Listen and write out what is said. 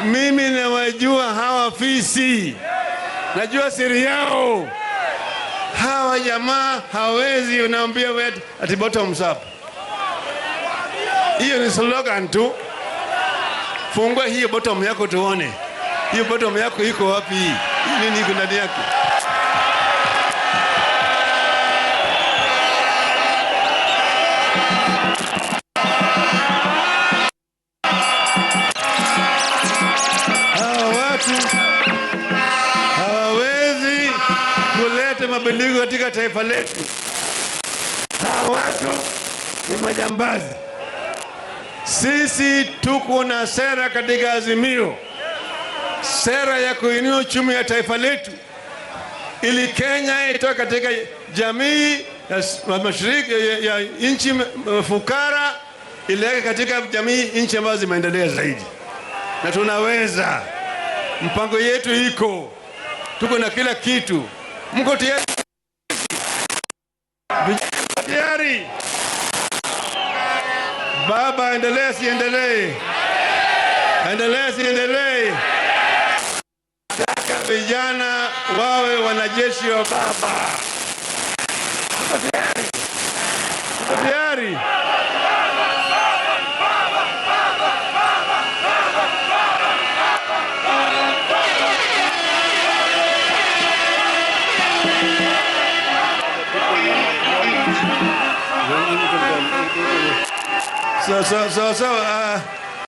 Mimi nawajua hawa fisi, najua siri yao. Hawa jamaa hawezi unaambia wewe ati bottoms up. Hiyo ni slogan tu. Fungua hiyo bottom yako tuone. Hiyo bottom yako iko wapi? Nini iko ndani yake? Hawa watu hawawezi kuleta mabadiliko katika taifa letu. Hawa watu ni majambazi. Sisi tuko na sera katika Azimio, sera ya kuinua uchumi ya taifa letu, ili Kenya itoke katika jamii ya mashirika ya nchi fukara ileke katika jamii nchi ambazo zimeendelea zaidi. Na tunaweza, mpango yetu iko, tuko na kila kitu. Mko tayari? Tayari? Baba, endelee siendelee? Endelee siendelee? Nataka vijana wawe wanajeshi wa baba. Mko tayari? Mko tayari? So,